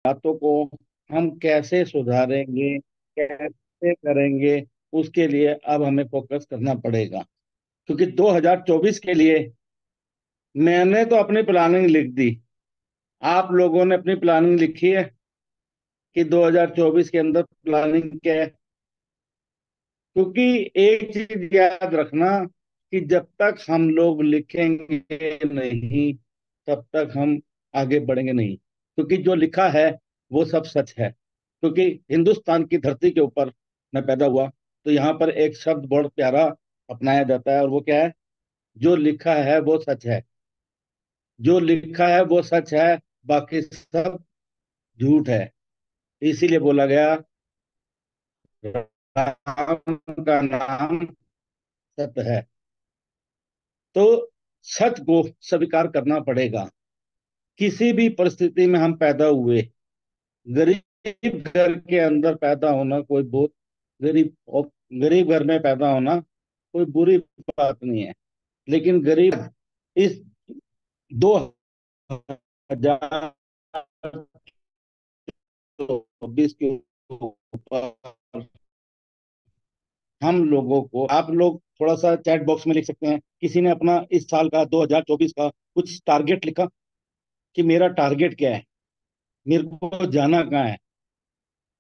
बातों को हम कैसे सुधारेंगे, कैसे करेंगे, उसके लिए अब हमें फोकस करना पड़ेगा। क्योंकि 2024 के लिए मैंने तो अपनी प्लानिंग लिख दी। आप लोगों ने अपनी प्लानिंग लिखी है कि 2024 के अंदर प्लानिंग क्या है? क्योंकि एक चीज याद रखना कि जब तक हम लोग लिखेंगे नहीं, तब तक हम आगे बढ़ेंगे नहीं। क्योंकि जो लिखा है वो सब सच है। क्योंकि हिंदुस्तान की धरती के ऊपर मैं पैदा हुआ, तो यहाँ पर एक शब्द बहुत प्यारा अपनाया जाता है, और वो क्या है? जो लिखा है वो सच है। जो लिखा है वो सच है, बाकी सब झूठ है। इसीलिए बोला गया, राम का नाम सत्य है। तो सच को स्वीकार करना पड़ेगा। किसी भी परिस्थिति में हम पैदा हुए, गरीब घर के अंदर पैदा होना कोई बहुत गरीब गरीब घर में पैदा होना कोई बुरी बात नहीं है। लेकिन गरीब इस 2024 के ऊपर हम लोगों को, आप लोग थोड़ा सा चैट बॉक्स में लिख सकते हैं, किसी ने अपना इस साल का 2024 का कुछ टारगेट लिखा कि मेरा टारगेट क्या है, मेरे को जाना कहाँ है?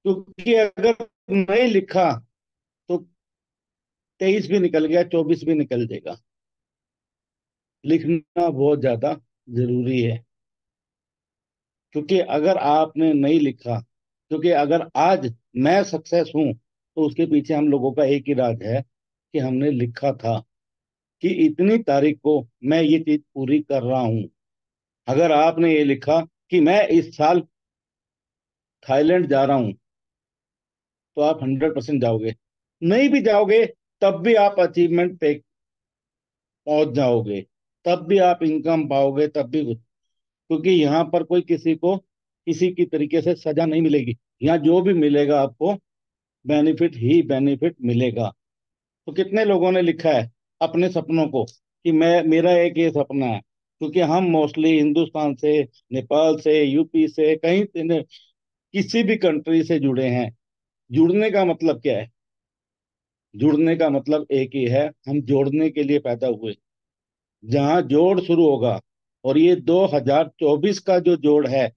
क्योंकि अगर नहीं लिखा तो 23 भी निकल गया, 24 भी निकल जाएगा। लिखना बहुत ज्यादा जरूरी है। क्योंकि अगर आपने नहीं लिखा, क्योंकि अगर आज मैं सक्सेस हूं तो उसके पीछे हम लोगों का एक ही राज है कि हमने लिखा था कि इतनी तारीख को मैं ये चीज पूरी कर रहा हूं। अगर आपने ये लिखा कि मैं इस साल थाईलैंड जा रहा हूं, तो आप 100% जाओगे। नहीं भी जाओगे तब भी आप अचीवमेंट पे पहुंच जाओगे, तब भी आप इनकम पाओगे, तब भी। क्योंकि यहाँ पर कोई किसी को किसी की तरीके से सजा नहीं मिलेगी। यहाँ जो भी मिलेगा आपको बेनिफिट ही बेनिफिट मिलेगा। तो कितने लोगों ने लिखा है अपने सपनों को कि मैं, मेरा एक ये सपना है। क्योंकि हम मोस्टली हिंदुस्तान से, नेपाल से, यूपी से, कहीं किसी भी कंट्री से जुड़े हैं। जुड़ने का मतलब क्या है? जुड़ने का मतलब एक ही है, हम जोड़ने के लिए पैदा हुए। जहां जोड़ शुरू होगा, और ये 2024 का जो जोड़ है,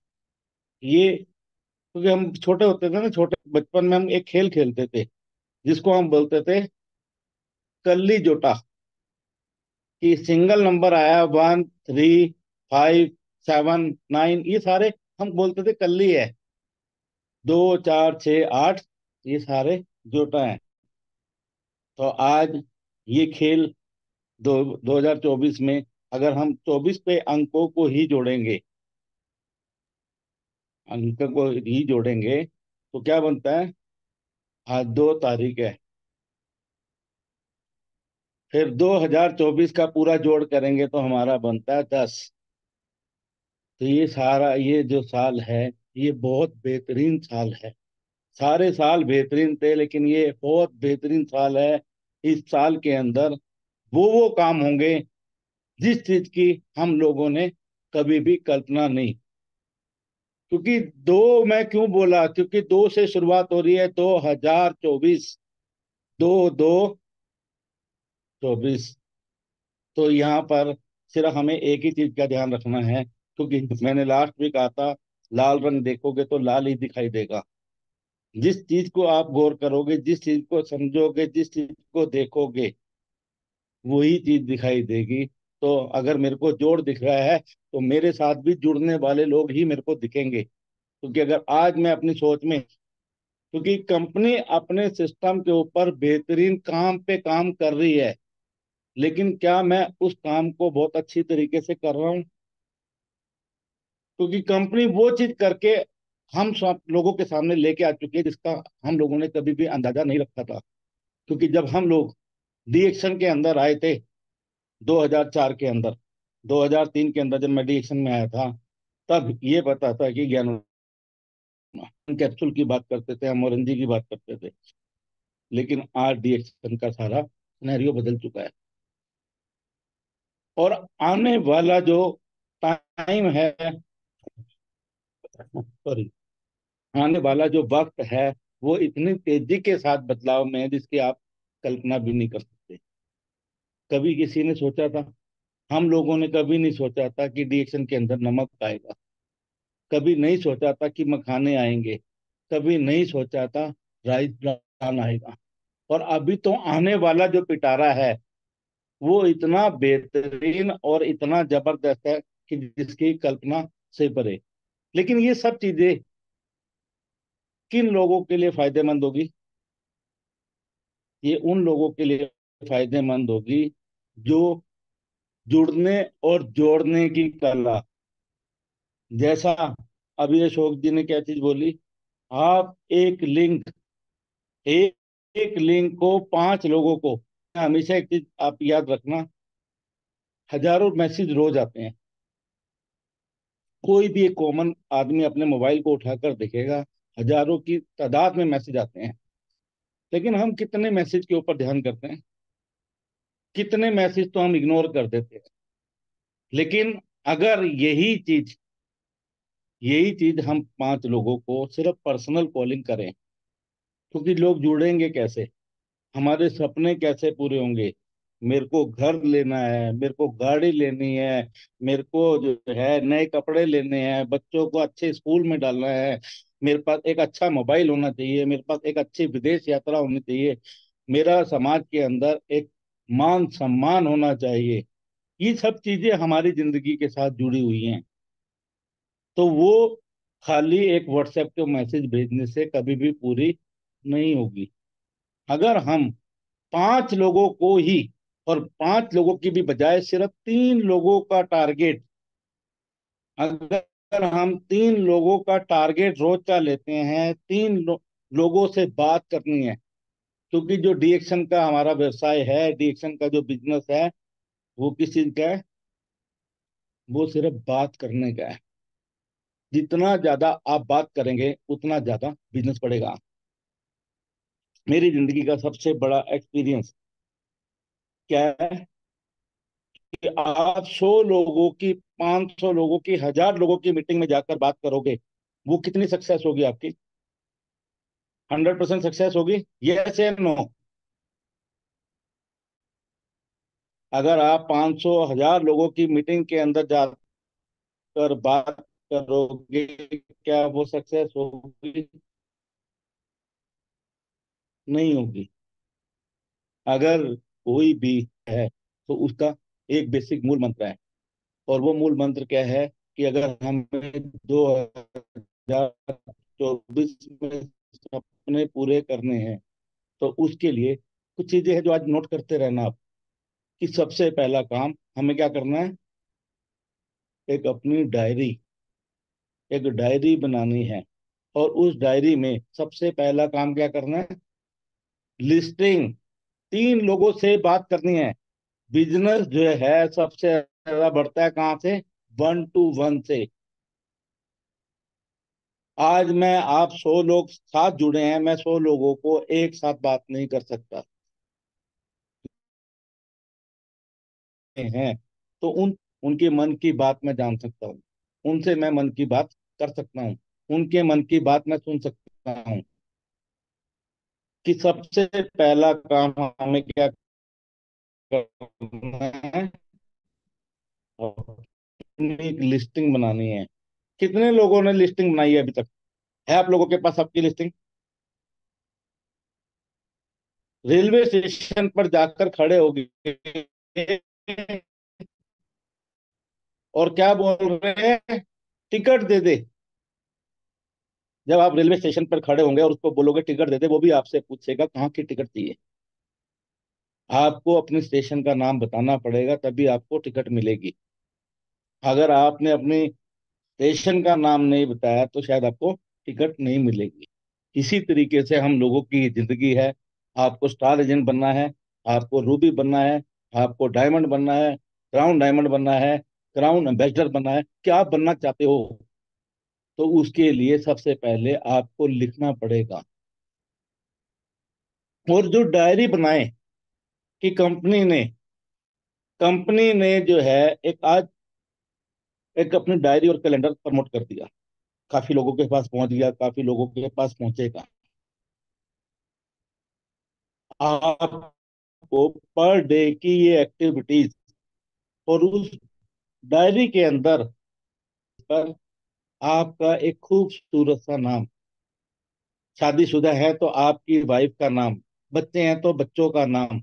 ये, क्योंकि हम छोटे होते थे ना, छोटे बचपन में हम एक खेल खेलते थे जिसको हम बोलते थे कल्ली जोटा। कि सिंगल नंबर आया 1, 3, 5, 7, 9, ये सारे हम बोलते थे कल्ली है। 2, 4, 6, 8, ये सारे जोटा है। तो आज ये खेल, 2024 में अगर हम 24 पे अंकों को ही जोड़ेंगे, अंक को ही जोड़ेंगे, तो क्या बनता है? आज 2 तारीख है। फिर 2024 का पूरा जोड़ करेंगे तो हमारा बनता है 10। तो ये सारा, ये जो साल है, ये बहुत बेहतरीन साल है। सारे साल बेहतरीन थे, लेकिन ये बहुत बेहतरीन साल है। इस साल के अंदर वो काम होंगे जिस चीज की हम लोगों ने कभी भी कल्पना नहीं। क्योंकि दो, मैं क्यों बोला? क्योंकि 2 से शुरुआत हो रही है, 2024। 2, 2, 24। तो यहाँ पर सिर्फ हमें एक ही चीज का ध्यान रखना है। क्योंकि मैंने लास्ट भी कहा था, लाल रंग देखोगे तो लाल ही दिखाई देगा। जिस चीज को आप गौर करोगे, जिस चीज को समझोगे, जिस चीज को देखोगे, वही चीज दिखाई देगी। तो अगर मेरे को जोड़ दिख रहा है, तो मेरे साथ भी जुड़ने वाले लोग ही मेरे को दिखेंगे। क्योंकि अगर आज मैं अपनी सोच में, क्योंकि कंपनी अपने सिस्टम के ऊपर बेहतरीन काम पे काम कर रही है, लेकिन क्या मैं उस काम को बहुत अच्छी तरीके से कर रहा हूँ? क्योंकि कंपनी वो चीज करके हम सब लोगों के सामने लेके आ चुकी है जिसका हम लोगों ने कभी भी अंदाजा नहीं रखा था। क्योंकि जब हम लोग डी एक्शन के अंदर आए थे, 2004 के अंदर, 2003 के अंदर जब मैं डी एक्शन में आया था, तब ये पता था कि ज्ञान कैप्सूल की बात करते थे, हम ऑरेंजी की बात करते थे। लेकिन आज डी एक्शन का सारा सिनेरियो बदल चुका है। और आने वाला जो टाइम है, सॉरी, आने वाला जो वक्त है वो इतनी तेजी के साथ बदलाव में है जिसकी आप कल्पना भी नहीं कर सकते। कभी किसी ने सोचा था? हम लोगों ने कभी नहीं सोचा था कि डिएक्शन के अंदर नमक आएगा। कभी नहीं सोचा था कि मखाने आएंगे। कभी नहीं सोचा था राइस ब्रान आएगा। और अभी तो आने वाला जो पिटारा है वो इतना बेहतरीन और इतना जबरदस्त है कि जिसकी कल्पना से परे। लेकिन ये सब चीजें किन लोगों के लिए फायदेमंद होगी? ये उन लोगों के लिए फायदेमंद होगी जो जुड़ने और जोड़ने की कला, जैसा अभी अशोक जी ने क्या चीज बोली। आप एक, एक लिंक को 5 लोगों को, हमेशा एक चीज आप याद रखना, हजारों मैसेज रोज आते हैं। कोई भी एक कॉमन आदमी अपने मोबाइल को उठाकर देखेगा, हजारों की तादाद में मैसेज आते हैं। लेकिन हम कितने मैसेज के ऊपर ध्यान करते हैं? कितने मैसेज तो हम इग्नोर कर देते हैं। लेकिन अगर यही चीज हम 5 लोगों को सिर्फ पर्सनल कॉलिंग करें, क्योंकि लोग जुड़ेंगे कैसे? हमारे सपने कैसे पूरे होंगे? मेरे को घर लेना है, मेरे को गाड़ी लेनी है, मेरे को जो है नए कपड़े लेने हैं, बच्चों को अच्छे स्कूल में डालना है, मेरे पास एक अच्छा मोबाइल होना चाहिए, मेरे पास एक अच्छी विदेश यात्रा होनी चाहिए, मेरा समाज के अंदर एक मान सम्मान होना चाहिए। ये सब चीजें हमारी जिंदगी के साथ जुड़ी हुई हैं। तो वो खाली एक व्हाट्सएप के मैसेज भेजने से कभी भी पूरी नहीं होगी। अगर हम 5 लोगों को ही, और 5 लोगों की भी बजाय सिर्फ 3 लोगों का टारगेट, अगर हम 3 लोगों का टारगेट रोज का लेते हैं, लोगों से बात करनी है। क्योंकि जो डीएक्शन का हमारा व्यवसाय है, डीएक्शन का जो बिजनेस है, वो किस चीज का है? वो सिर्फ बात करने का है। जितना ज्यादा आप बात करेंगे उतना ज्यादा बिजनेस बढ़ेगा। मेरी जिंदगी का सबसे बड़ा एक्सपीरियंस क्या है कि आप 100 लोगों की, 500 लोगों की, 1000 लोगों की मीटिंग में जाकर बात करोगे, वो कितनी सक्सेस होगी आपकी? 100% सक्सेस होगी? यस या नो? अगर आप 500 1000 लोगों की मीटिंग के अंदर जाकर बात करोगे, क्या वो सक्सेस होगी? नहीं होगी। अगर कोई भी है तो उसका एक बेसिक मूल मंत्र है। और वो मूल मंत्र क्या है कि अगर हमें 2024 में सपने पूरे करने हैं तो उसके लिए कुछ चीजें हैं जो आज नोट करते रहना आप। कि सबसे पहला काम हमें क्या करना है? एक अपनी डायरी, एक डायरी बनानी है। और उस डायरी में सबसे पहला काम क्या करना है? लिस्टिंग, 3 लोगों से बात करनी है। बिजनेस जो है सबसे ज्यादा बढ़ता है कहाँ से? 1 to 1 से। आज मैं आप 100 लोग साथ जुड़े हैं, मैं 100 लोगों को एक साथ बात नहीं कर सकता हैं। तो उनके मन की बात मैं जान सकता हूँ। उनसे मैं मन की बात कर सकता हूँ। उनके मन की बात मैं सुन सकता हूँ। कि सबसे पहला काम हमें क्या करना है? अपनी एक लिस्टिंग बनानी है। कितने लोगों ने लिस्टिंग बनाई है अभी तक? है आप लोगों के पास सबकी लिस्टिंग? रेलवे स्टेशन पर जाकर खड़े हो गए और क्या बोल रहे हैं? टिकट दे दे। जब आप रेलवे स्टेशन पर खड़े होंगे और उसको बोलोगे टिकट दे दे, वो भी आपसे पूछेगा कहाँ की टिकट चाहिए। आपको अपने स्टेशन का नाम बताना पड़ेगा, तभी आपको टिकट मिलेगी। अगर आपने अपने स्टेशन का नाम नहीं बताया तो शायद आपको टिकट नहीं मिलेगी। इसी तरीके से हम लोगों की जिंदगी है। आपको स्टार एजेंट बनना है, आपको रूबी बनना है, आपको डायमंड बनना है, क्राउन डायमंड बनना है, क्राउन एम्बेसडर बनना है, क्या आप बनना चाहते हो? तो उसके लिए सबसे पहले आपको लिखना पड़ेगा। और जो डायरी बनाए कि कंपनी ने जो है एक आज एक अपनी डायरी और कैलेंडर प्रमोट कर दिया। काफी लोगों के पास पहुंच गया, काफी लोगों के पास पहुंचेगा। आपको पर डे की ये एक्टिविटीज और उस डायरी के अंदर पर आपका एक खूबसूरत सा नाम, शादीशुदा है तो आपकी वाइफ का नाम, बच्चे हैं तो बच्चों का नाम,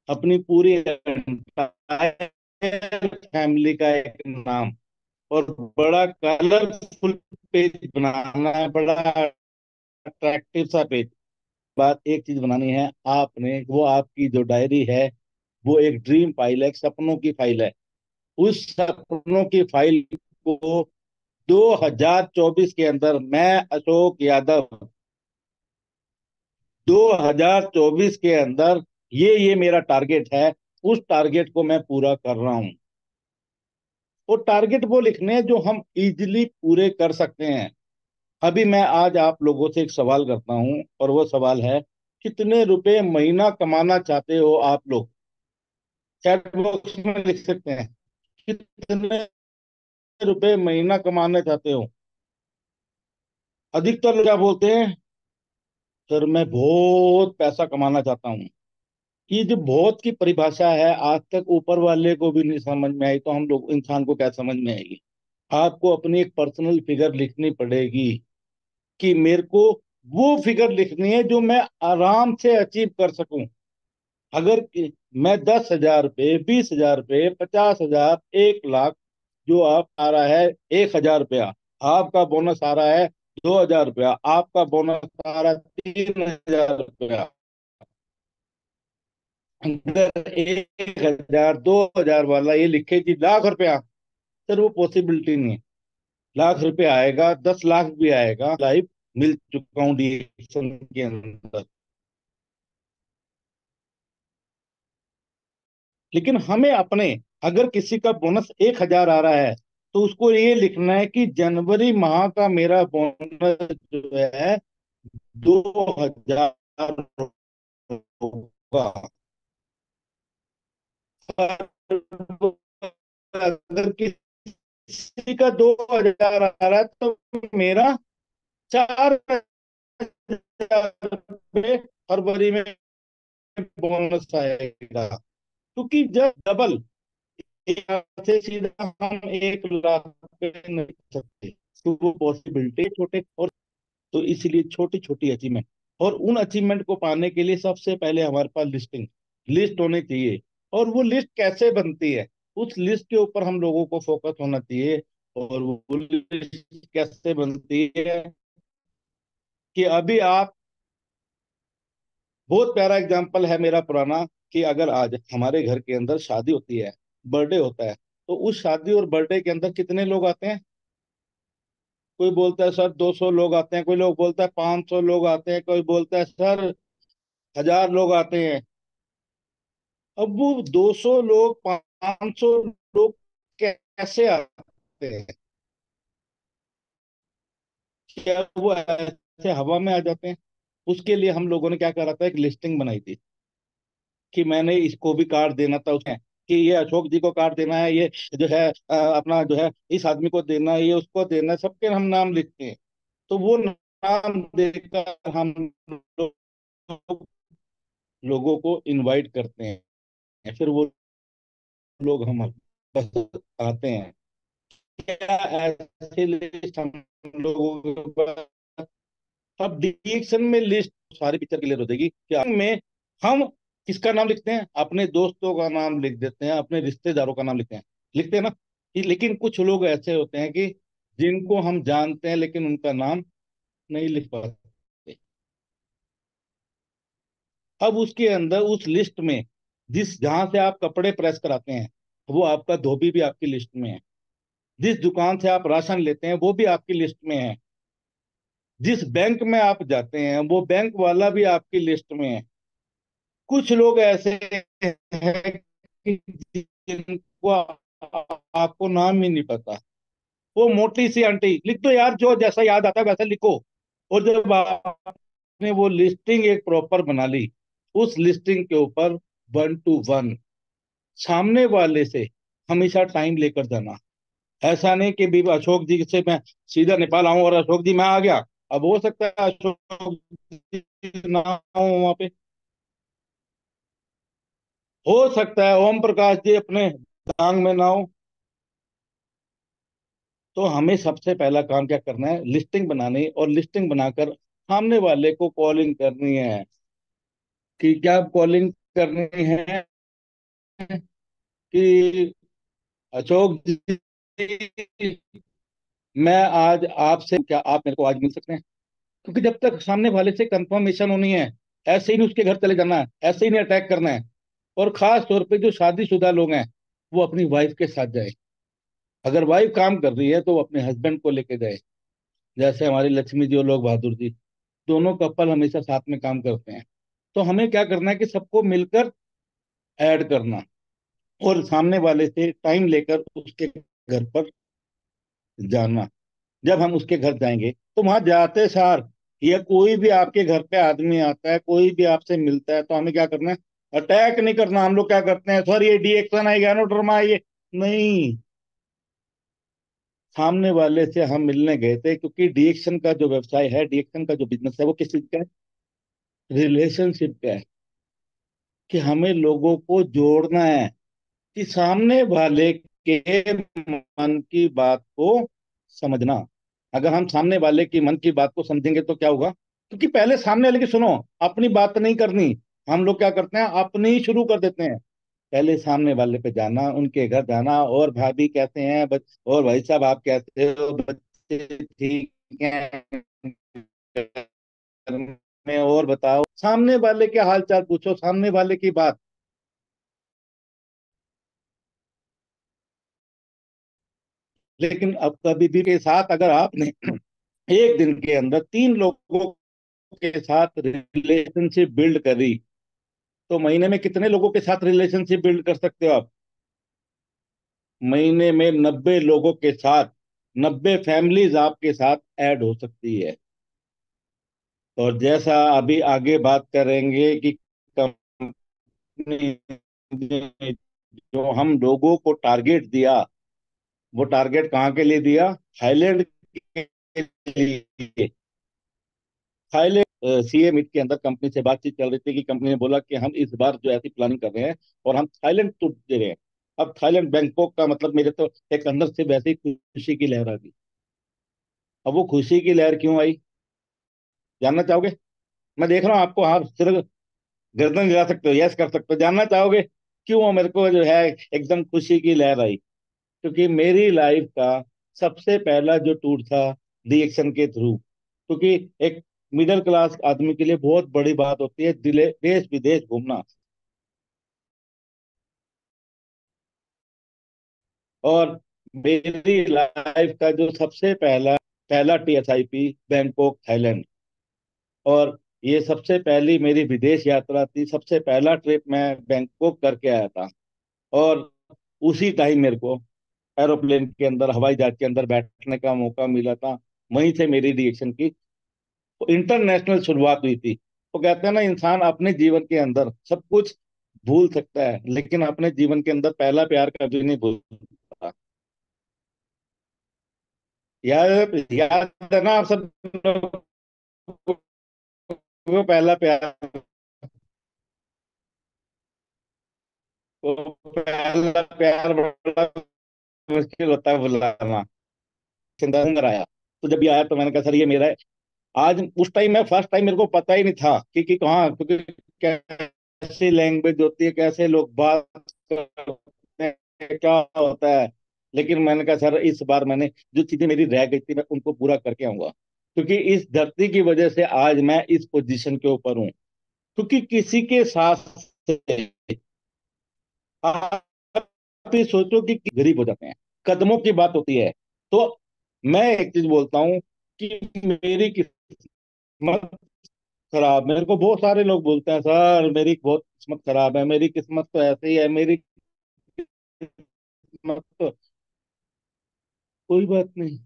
अपनी पूरी फैमिली का एक नाम, और बड़ा कलरफुल पेज बनाना है, बड़ा अट्रैक्टिव सा पेज। बात एक चीज बनानी है आपने, वो आपकी जो डायरी है वो एक ड्रीम फाइल है, एक सपनों की फाइल है। उस सपनों की फाइल को 2024 के अंदर मैं अशोक यादव 2024 के अंदर ये मेरा टारगेट है, उस टारगेट को मैं पूरा कर रहा हूं। वो टारगेट वो लिखने हैं जो हम इजिली पूरे कर सकते हैं। अभी मैं आज आप लोगों से एक सवाल करता हूं, और वो सवाल है, कितने रुपए महीना कमाना चाहते हो आप लोग? चैट बॉक्स में लिख सकते हैं, कितने रुपए महीना कमाना चाहते हो? अधिकतर लोग क्या बोलते हैं, सर मैं बहुत पैसा कमाना चाहता हूँ। ये जो बहुत की परिभाषा है, आज तक ऊपर वाले को भी नहीं समझ में आई, तो हम लोग इंसान को क्या समझ में आएगी? आपको अपनी एक पर्सनल फिगर लिखनी पड़ेगी, कि मेरे को वो फिगर लिखनी है जो मैं आराम से अचीव कर सकूं। अगर मैं 10,000 रुपये, 20,000 रुपये, 50,000, 1 लाख, जो आप आ रहा है 1,000 रुपया, आपका बोनस आ रहा है 2,000 रुपया, आपका बोनस आ रहा है 3,000 रुपया, अगर 1,000, 2,000 वाला ये लिखे कि लाख रुपया, सर वो पॉसिबिलिटी नहीं है। लाख रुपया आएगा, 10 लाख भी आएगा, लाइफ मिल चुका हूँ डिएक्शन के अंदर। लेकिन हमें अपने, अगर किसी का बोनस 1,000 आ रहा है, तो उसको ये लिखना है कि जनवरी माह का मेरा बोनस जो है 2,000 होगा। अगर किसी का 2,000 आ रहा है, तो मेरा 4,000 रुपये फरवरी में बोनस आएगा। क्योंकि जब डबल, यहाँ से सीधा हम 1 लाख पे नहीं कर सकते, तो वो पॉसिबिलिटी छोटे, और तो इसलिए छोटी छोटी अचीवमेंट, और उन अचीवमेंट को पाने के लिए सबसे पहले हमारे पास लिस्ट होनी चाहिए। और वो लिस्ट कैसे बनती है, उस लिस्ट के ऊपर हम लोगों को फोकस होना चाहिए। और वो लिस्ट कैसे बनती है, कि अभी आप, बहुत प्यारा एग्जांपल है मेरा पुराना, कि अगर आज हमारे घर के अंदर शादी होती है, बर्थडे होता है, तो उस शादी और बर्थडे के अंदर कितने लोग आते हैं? कोई बोलता है सर 200 लोग आते हैं, कोई लोग बोलता है 500 लोग आते हैं, कोई बोलता है सर 1,000 लोग आते हैं। अब वो 200 लोग, 500 लोग कैसे आते हैं? क्या वो ऐसे हवा में आ जाते हैं? उसके लिए हम लोगों ने क्या करा था, एक लिस्टिंग बनाई थी, कि मैंने इसको भी कार्ड देना था उसमें, कि ये अशोक जी को कार्ड देना है, ये जो है अपना जो है इस आदमी को देना है, ये उसको देना है, सबके हम नाम लिखते हैं। तो वो नाम देकर हम लोग लोगों को इनवाइट करते हैं, फिर वो लोग हम बस आते हैं। क्या ऐसे लिस्ट हम लोगों के पास? अब डिएक्शन में लिस्ट सारी पिक्चर क्लियर हो जाएगी, कि में हम किसका नाम लिखते हैं, अपने दोस्तों का नाम लिख देते हैं, अपने रिश्तेदारों का नाम लिखते हैं ना। लेकिन कुछ लोग ऐसे होते हैं कि जिनको हम जानते हैं लेकिन उनका नाम नहीं लिख पाते। अब उसके अंदर उस लिस्ट में, जिस जहां से आप कपड़े प्रेस कराते हैं, वो आपका धोबी भी आपकी लिस्ट में है। जिस दुकान से आप राशन लेते हैं, वो भी आपकी लिस्ट में है। जिस बैंक में आप जाते हैं, वो बैंक वाला भी आपकी लिस्ट में है। कुछ लोग ऐसे हैं कि जिनको आपको नाम ही नहीं पता। वो मोटी सी आंटी, लिख दो यार, जो जैसा याद आता है वैसा लिखो। और जब आपने वो लिस्टिंग एक प्रॉपर बना ली, उस लिस्टिंग के ऊपर 1 to 1 सामने वाले से हमेशा टाइम लेकर जाना। ऐसा नहीं कि भी अशोक जी से मैं सीधा नेपाल आऊं और अशोक जी मैं आ गया। अब हो सकता है अशोक जी ना हो वहां पे, हो सकता है ओम प्रकाश जी अपने दांग में ना हो। तो हमें सबसे पहला काम क्या करना है, लिस्टिंग बनानी, और लिस्टिंग बनाकर सामने वाले को कॉलिंग करनी है। कि क्या कॉलिंग करनी है, कि अशोक जी, मैं आज आपसे, क्या आप मेरे को आज मिल सकते हैं? क्योंकि जब तक सामने वाले से कंफर्मेशन होनी है, ऐसे ही नहीं उसके घर चले जाना है, ऐसे ही नहीं अटैक करना है। और खास तौर पे जो शादीशुदा लोग हैं, वो अपनी वाइफ के साथ जाए। अगर वाइफ काम कर रही है तो वो अपने हस्बैंड को लेके जाए। जैसे हमारी लक्ष्मी जी और लोग बहादुर जी, दोनों कपल हमेशा साथ में काम करते हैं। तो हमें क्या करना है कि सबको मिलकर ऐड करना, और सामने वाले से टाइम लेकर उसके घर पर जाना। जब हम उसके घर जाएंगे तो वहां जाते सार, या कोई भी आपके घर पे आदमी आता है, कोई भी आपसे मिलता है, तो हमें क्या करना है, अटैक नहीं करना। हम लोग क्या करते हैं, सर ये डिएक्शन आएगा नो ड्रामा ये, नहीं। सामने वाले से हम मिलने गए थे, क्योंकि डिएक्शन का जो व्यवसाय है, डिएक्शन का जो बिजनेस है, वो किस चीज का है, रिलेशनशिप का है। कि हमें लोगों को जोड़ना है, कि सामने वाले के मन की बात को समझना। अगर हम सामने वाले की मन की बात को समझेंगे तो क्या होगा, क्योंकि पहले सामने वाले की सुनो, अपनी बात नहीं करनी। हम लोग क्या करते हैं, अपनी ही शुरू कर देते हैं। पहले सामने वाले पे जाना, उनके घर जाना, और भाभी कैसे हैं, और भाई साहब आप कैसे हो, बच्चे ठीक हैं घर में, और बताओ, सामने वाले के हाल चाल पूछो, सामने वाले की बात। लेकिन अब कभी भी के साथ अगर आपने एक दिन के अंदर 3 लोगों के साथ रिलेशनशिप बिल्ड करी, तो महीने में कितने लोगों के साथ रिलेशनशिप बिल्ड कर सकते हो आप? महीने में 90 लोगों के साथ, 90 फैमिलीज आपके साथ ऐड हो सकती है। और जैसा अभी आगे बात करेंगे कि कंपनी ने जो हम लोगों को टारगेट दिया, वो टारगेट कहाँ के लिए दिया, थाईलैंड के लिए। थाईलैंड सीए मीट के अंदर कंपनी से बातचीत चल रही थी, कि कंपनी ने बोला कि हम इस बार जो ऐसी प्लानिंग कर रहे हैं, और हम थाईलैंड टूर दे रहे हैं। अब थाईलैंड बैंकॉक का मतलब, मेरे तो एक अंदर से वैसे ही खुशी की लहर आ गई। अब वो खुशी की लहर क्यों आई, जानना चाहोगे? मैं देख रहा हूँ आपको, आप सिर्फ गर्दन गिरा सकते हो, यस कर सकते हो। जानना चाहोगे क्यों मेरे को जो है एकदम खुशी की लहर आई? क्योंकि मेरी लाइफ का सबसे पहला जो टूर था, रिएक्शन के थ्रू। क्योंकि एक मिडिल क्लास आदमी के लिए बहुत बड़ी बात होती है देश विदेश घूमना। और मेरी लाइफ का जो सबसे पहला पहला टीएसआईपी बैंकॉक थाईलैंड। और ये सबसे पहली मेरी विदेश यात्रा थी, सबसे पहला ट्रिप मैं बैंकॉक करके आया था। और उसी टाइम मेरे को एरोप्लेन के अंदर, हवाई जहाज के अंदर बैठने का मौका मिला था। वहीं से मेरी रिएक्शन की इंटरनेशनल शुरुआत हुई थी। वो कहते हैं ना, इंसान अपने जीवन के अंदर सब कुछ भूल सकता है, लेकिन अपने जीवन के अंदर पहला प्यार कभी नहीं भूलता। याद याद है ना आप सब लोगों को पहला प्यार? वो पहला प्यार बड़ा मुश्किल होता है भुलाना। सिंदर आया, तो जब ये आया तो मैंने कहा सर ये मेरा है। आज उस टाइम मैं फर्स्ट टाइम, मेरे को पता ही नहीं था कि कहाँ, क्योंकि कैसी लैंग्वेज होती है, कैसे लोग बात करते हैं, क्या होता है। लेकिन मैंने कहा सर इस बार मैंने जो चीजें मेरी रह गई थी, मैं उनको पूरा करके आऊंगा। क्योंकि इस धरती की वजह से आज मैं इस पोजीशन के ऊपर हूँ। क्योंकि किसी के साथ से आप भी सोचो कि गरीब हो जाते हैं, कदमों की बात होती है। तो मैं एक चीज बोलता हूँ कि मेरी किस्मत खराब, मेरे को बहुत सारे लोग बोलते हैं सर मेरी बहुत किस्मत खराब है, मेरी किस्मत तो ऐसे ही है, मेरी किस्मत तो, कोई बात नहीं,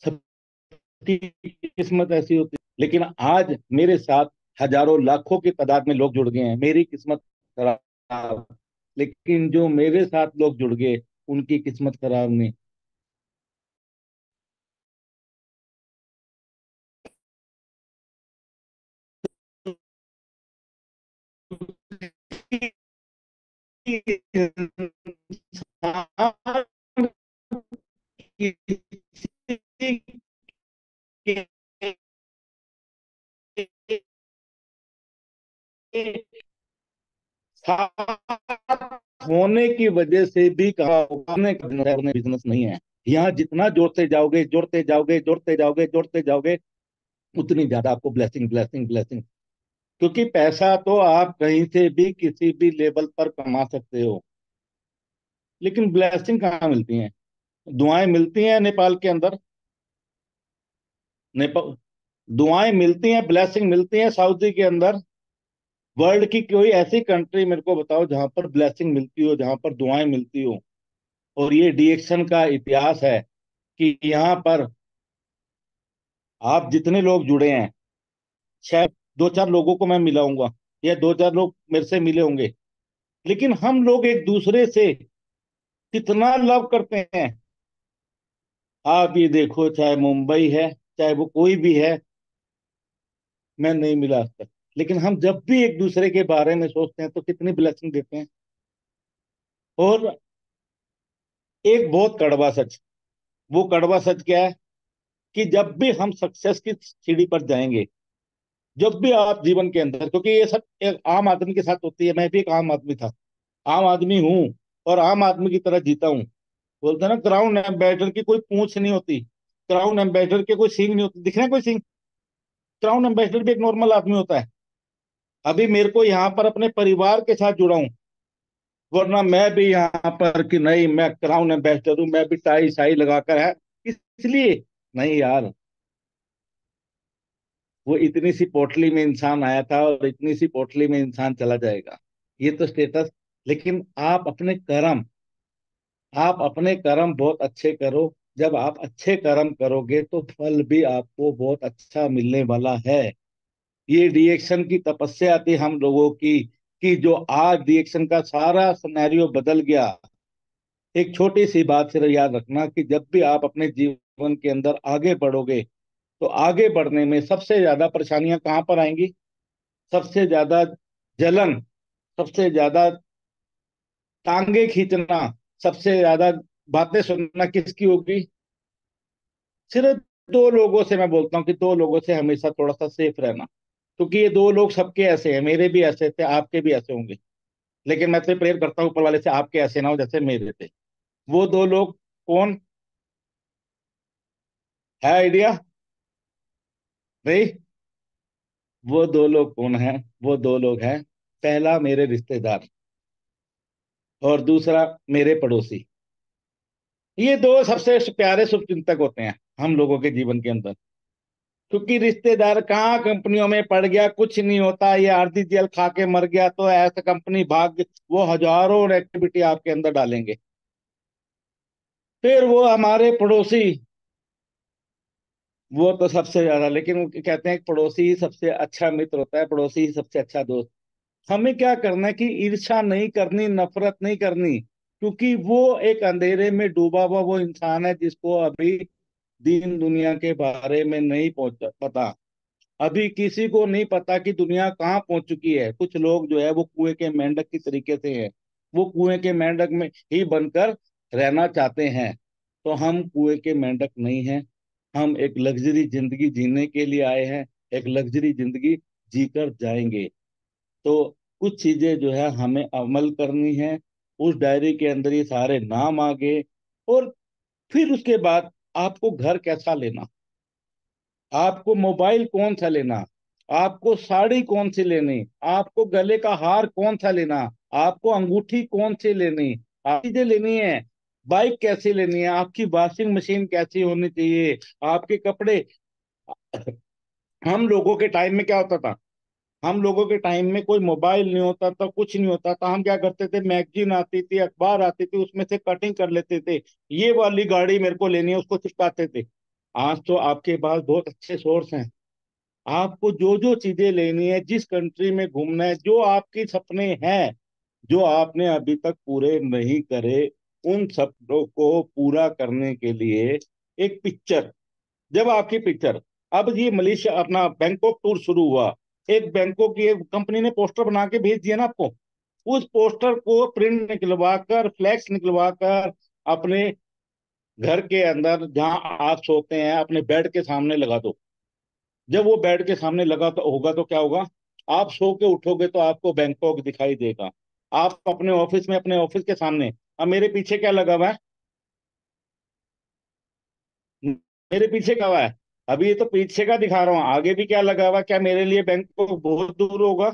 सबकी किस्मत ऐसी होती है। लेकिन आज मेरे साथ हजारों लाखों की तादाद में लोग जुड़ गए हैं, मेरी किस्मत खराब, लेकिन जो मेरे साथ लोग जुड़ गए, उनकी किस्मत खराब नहीं। इंसान किसी के साथ होने की वजह से भी कहा बिजनेस नहीं है। यहाँ जितना जोड़ते जाओगे, जोड़ते जाओगे, जोड़ते जाओगे, जोड़ते जाओगे, उतनी ज्यादा आपको ब्लेसिंग, ब्लेसिंग, ब्लेसिंग। क्योंकि पैसा तो आप कहीं से भी किसी भी लेवल पर कमा सकते हो, लेकिन ब्लेसिंग कहाँ मिलती है? दुआएं मिलती हैं नेपाल के अंदर। नेपाल, दुआएं मिलती हैं, ब्लेसिंग मिलती है सऊदी के अंदर। वर्ल्ड की कोई ऐसी कंट्री मेरे को बताओ जहां पर ब्लेसिंग मिलती हो, जहां पर दुआएं मिलती हो। और ये डीएक्शन का इतिहास है कि यहाँ पर आप जितने लोग जुड़े हैं, शायद दो चार लोगों को मैं मिलाऊंगा, या दो चार लोग मेरे से मिले होंगे, लेकिन हम लोग एक दूसरे से कितना लव करते हैं। आप ये देखो, चाहे मुंबई है, चाहे वो कोई भी है, मैं नहीं मिला आज तक, लेकिन हम जब भी एक दूसरे के बारे में सोचते हैं तो कितनी ब्लेसिंग देते हैं। और एक बहुत कड़वा सच, वो कड़वा सच क्या है? कि जब भी हम सक्सेस की सीढ़ी पर जाएंगे, जब भी आप जीवन के अंदर, क्योंकि ये सब एक आम आदमी के साथ होती है, मैं भी एक आम आदमी था, आम आदमी हूं, और आम आदमी की तरह जीता हूं। बोलते हैं ना, क्राउन एम्बेसडर की कोई पूंछ नहीं होती, क्राउन एम्बेसडर के कोई सींग नहीं होती, दिख रहे हैं कोई सींग? क्राउन एम्बेसडर भी एक नॉर्मल आदमी होता है। अभी मेरे को यहाँ पर अपने परिवार के साथ जुड़ा हूं, वरना मैं भी यहाँ पर कि नहीं मैं क्राउन एम्बेसडर हूँ, मैं भी टाई शाई लगाकर है, इसलिए नहीं यार। वो इतनी सी पोटली में इंसान आया था और इतनी सी पोटली में इंसान चला जाएगा, ये तो स्टेटस। लेकिन आप अपने कर्म बहुत अच्छे करो। जब आप अच्छे कर्म करोगे तो फल भी आपको बहुत अच्छा मिलने वाला है। ये रिएक्शन की तपस्या थी हम लोगों की, कि जो आज रिएक्शन का सारा सिनेरियो बदल गया। एक छोटी सी बात सिर्फ याद रखना कि जब भी आप अपने जीवन के अंदर आगे बढ़ोगे, तो आगे बढ़ने में सबसे ज्यादा परेशानियां कहाँ पर आएंगी? सबसे ज्यादा जलन, सबसे ज्यादा टांगे खींचना, सबसे ज्यादा बातें सुनना किसकी होगी? सिर्फ दो लोगों से मैं बोलता हूँ कि दो लोगों से हमेशा थोड़ा सा सेफ रहना। क्योंकि ये दो लोग सबके ऐसे हैं, मेरे भी ऐसे थे, आपके भी ऐसे होंगे। लेकिन मैं तो प्रेयर करता हूँ ऊपर वाले से आपके ऐसे ना हो जैसे मेरे थे। वो दो लोग कौन है? आइडिया भाई? वो दो लोग कौन है? वो दो लोग हैं, पहला मेरे रिश्तेदार, और दूसरा मेरे पड़ोसी। ये दो सबसे प्यारे शुभचिंतक होते हैं हम लोगों के जीवन के अंदर। क्योंकि रिश्तेदार कहाँ कंपनियों में पड़ गया, कुछ नहीं होता, ये आरती जेल खा के मर गया, तो ऐसा कंपनी भाग, वो हजारों एक्टिविटी आपके अंदर डालेंगे। फिर वो हमारे पड़ोसी, वो तो सबसे ज्यादा, लेकिन वो कहते हैं कि पड़ोसी ही सबसे अच्छा मित्र होता है, पड़ोसी ही सबसे अच्छा दोस्त। हमें क्या करना है कि ईर्ष्या नहीं करनी, नफरत नहीं करनी, क्योंकि वो एक अंधेरे में डूबा हुआ वो इंसान है जिसको अभी दीन दुनिया के बारे में नहीं पहुंच पता। अभी किसी को नहीं पता कि दुनिया कहाँ पहुंच चुकी है। कुछ लोग जो है वो कुएं के मेंढक की तरीके से हैं, वो कुएं के मेंढक में ही बनकर रहना चाहते हैं। तो हम कुएं के मेंढक नहीं हैं। हम एक लग्जरी जिंदगी जीने के लिए आए हैं, एक लग्जरी जिंदगी जीकर जाएंगे। तो कुछ चीजें जो है हमें अमल करनी है। उस डायरी के अंदर ये सारे नाम आ गए। और फिर उसके बाद आपको घर कैसा लेना, आपको मोबाइल कौन सा लेना, आपको साड़ी कौन सी लेनी, आपको गले का हार कौन सा लेना, आपको अंगूठी कौन सी लेनी, आप चीजें लेनी है। बाइक कैसी लेनी है, आपकी वॉशिंग मशीन कैसी होनी चाहिए, आपके कपड़े। हम लोगों के टाइम में क्या होता था? हम लोगों के टाइम में कोई मोबाइल नहीं होता था, कुछ नहीं होता था। हम क्या करते थे, मैगजीन आती थी, अखबार आती थी, उसमें से कटिंग कर लेते थे। ये वाली गाड़ी मेरे को लेनी है, उसको चिपकाते थे। आज तो आपके पास बहुत अच्छे सोर्स हैं। आपको जो जो चीजें लेनी है, जिस कंट्री में घूमना है, जो आपके सपने हैं, जो आपने अभी तक पूरे नहीं करे, उन सपनों को पूरा करने के लिए एक पिक्चर, जब आपकी पिक्चर, अब ये मलेशिया अपना बैंकॉक टूर शुरू हुआ, एक बैंकॉक की एक कंपनी ने पोस्टर बना के भेज दिया ना आपको, उस पोस्टर को प्रिंट निकलवा कर, फ्लैक्स निकलवा कर अपने घर के अंदर जहां आप सोते हैं अपने बेड के सामने लगा दो। जब वो बेड के सामने लगा तो होगा तो क्या होगा, आप सो के उठोगे तो आपको बैंकॉक दिखाई देगा। आप अपने ऑफिस में, अपने ऑफिस के सामने, अब मेरे पीछे क्या लगा हुआ है, मेरे पीछे क्या हुआ है, अभी ये तो पीछे का दिखा रहा हूँ, आगे भी क्या लगा हुआ है? क्या मेरे लिए बैंकॉक बहुत दूर होगा?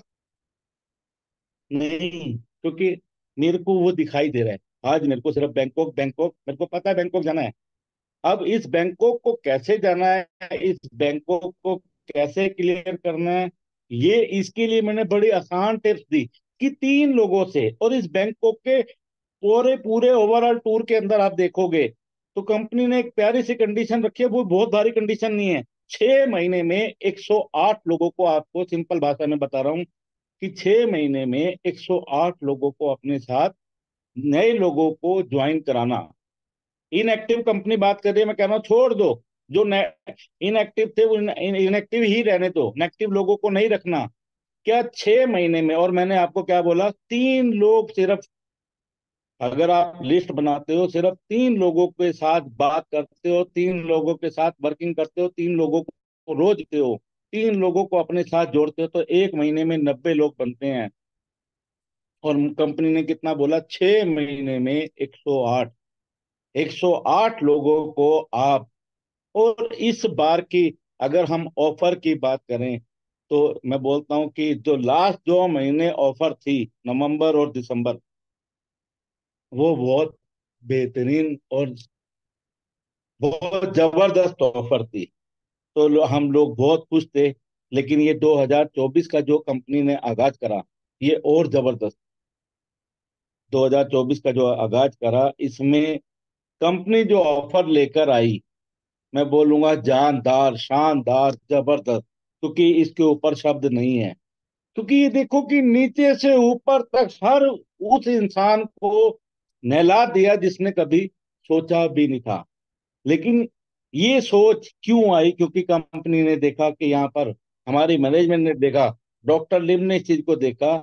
नहीं, क्योंकि मेरे को वो दिखाई दे रहा है। आज मेरे को सिर्फ बैंकॉक, बैंकॉक मेरे को पता है बैंकॉक जाना है। अब इस बैंकॉक को कैसे जाना है, इस बैंकॉक को कैसे क्लियर करना है, ये इसके लिए मैंने बड़ी आसान टिप्स दी कि 3 लोगों से। और इस बैंकॉक के पूरे पूरे ओवरऑल टूर के अंदर आप देखोगे तो कंपनी ने एक प्यारी सी कंडीशन रखी है, वो बहुत भारी कंडीशन नहीं है। 6 महीने में 108 लोगों को, आपको सिंपल भाषा में बता रहा हूँ कि 6 महीने में 108 लोगों को अपने साथ, नए लोगों को ज्वाइन कराना। इनएक्टिव कंपनी बात कर रही है, मैं कह रहा हूँ छोड़ दो। जो इनएक्टिव थे वो इनएक्टिव ही रहने दो, नेगेटिव लोगों को नहीं रखना। क्या 6 महीने में, और मैंने आपको क्या बोला, 3 लोग सिर्फ, अगर आप लिस्ट बनाते हो, सिर्फ 3 लोगों के साथ बात करते हो, 3 लोगों के साथ वर्किंग करते हो, 3 लोगों को रोज देते हो, 3 लोगों को अपने साथ जोड़ते हो, तो एक महीने में 90 लोग बनते हैं। और कंपनी ने कितना बोला, 6 महीने में 108, 108 लोगों को आप। और इस बार की अगर हम ऑफर की बात करें, तो मैं बोलता हूं कि जो लास्ट 2 महीने ऑफर थी, नवंबर और दिसंबर, वो बहुत बेहतरीन और बहुत जबरदस्त ऑफर थी। तो हम लोग बहुत खुश थे। लेकिन ये 2024 का जो कंपनी ने आगाज करा, ये और जबरदस्त। 2024 का जो आगाज करा, इसमें कंपनी जो ऑफर लेकर आई, मैं बोलूंगा जानदार, शानदार, जबरदस्त, क्योंकि इसके ऊपर शब्द नहीं है। क्योंकि ये देखो कि नीचे से ऊपर तक हर उस इंसान को नहला दिया जिसने कभी सोचा भी नहीं था। लेकिन ये सोच क्यों आई? क्योंकि कंपनी ने देखा कि यहाँ पर, हमारी मैनेजमेंट ने देखा, डॉक्टर लिम ने इस चीज को देखा